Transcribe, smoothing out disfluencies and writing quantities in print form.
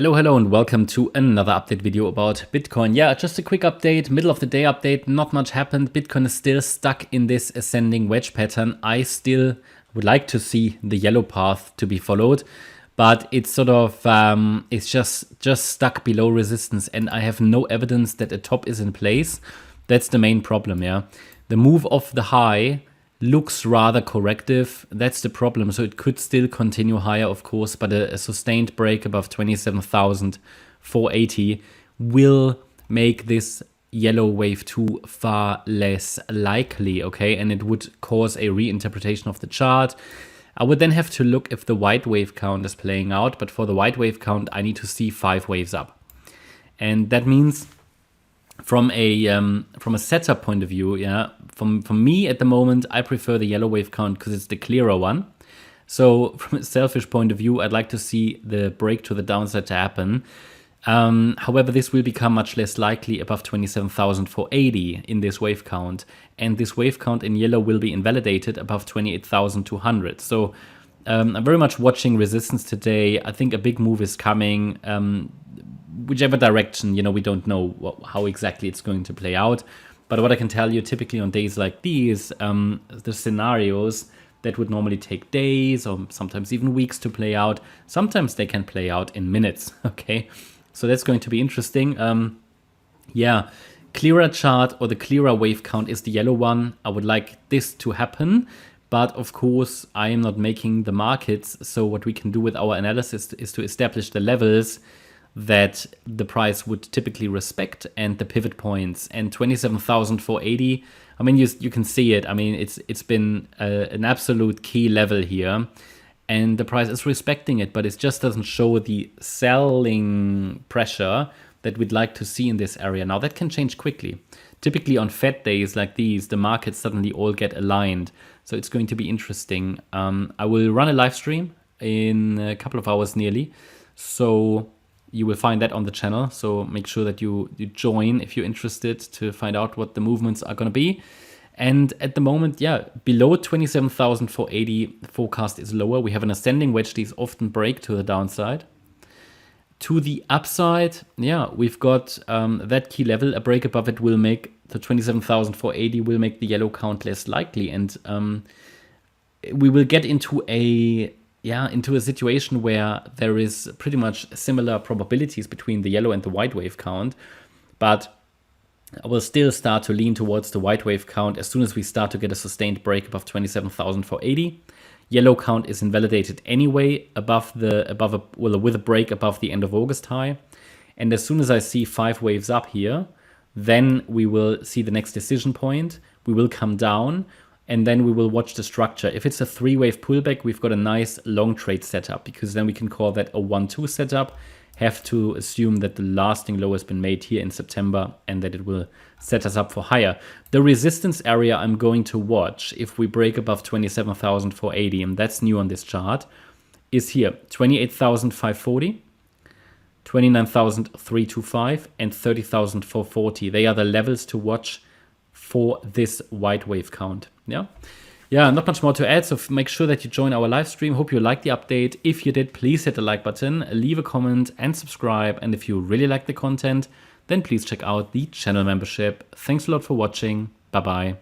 Hello and welcome to another update video about Bitcoin. Yeah, just a quick update, middle of the day update, not much happened. Bitcoin is still stuck in this ascending wedge pattern. I still would like to see the yellow path to be followed, but it's sort of, it's just stuck below resistance and I have no evidence that a top is in place. That's the main problem, yeah. The move of the high looks rather corrective. That's the problem. So it could still continue higher, of course, but a sustained break above 27,480 will make this yellow wave 2 far less likely, okay? And it would cause a reinterpretation of the chart. I would then have to look if the white wave count is playing out, but for the white wave count, I need to see 5 waves up. And that means from a setup point of view, yeah, from me at the moment, I prefer the yellow wave count because it's the clearer one. So from a selfish point of view, I'd like to see the break to the downside to happen. However, this will become much less likely above 27,480 in this wave count. And this wave count in yellow will be invalidated above 28,200. So I'm very much watching resistance today. I think a big move is coming. Whichever direction, you know, we don't know how exactly it's going to play out. But what I can tell you, typically on days like these, the scenarios that would normally take days or sometimes even weeks to play out, sometimes they can play out in minutes, okay? So that's going to be interesting. Yeah, clearer chart or the clearer wave count is the yellow one. I would like this to happen. But of course, I am not making the markets. So what we can do with our analysis is to establish the levels that the price would typically respect and the pivot points. And 27,480, I mean, you can see it. I mean, it's been an absolute key level here. And the price is respecting it, but it just doesn't show the selling pressure that we'd like to see in this area. Now, that can change quickly. Typically on Fed days like these, the markets suddenly all get aligned. So it's going to be interesting. I will run a live stream in a couple of hours nearly. So you will find that on the channel. So make sure that you join if you're interested to find out what the movements are going to be. And at the moment, yeah, below 27,480, the forecast is lower. We have an ascending wedge. These often break to the downside. To the upside, yeah, we've got that key level. A break above it will make the 27,480 will make the yellow count less likely. And we will get into a situation where there is pretty much similar probabilities between the yellow and the white wave count. But I will still start to lean towards the white wave count as soon as we start to get a sustained break above 27,480. Yellow count is invalidated anyway with a break above the end of August high. And as soon as I see 5 waves up here, then we will see the next decision point. We will come down and then we will watch the structure. If it's a 3-wave pullback, we've got a nice long trade setup because then we can call that a 1-2 setup. Have to assume that the lasting low has been made here in September and that it will set us up for higher. The resistance area I'm going to watch if we break above 27,480, and that's new on this chart, is here, 28,540, 29,325, and 30,440. They are the levels to watch for this white wave count. Yeah, not much more to add, so make sure that you join our live stream. Hope you liked the update. If you did, please hit the like button, leave a comment and subscribe. And if you really like the content, then please check out the channel membership. Thanks a lot for watching. Bye-bye.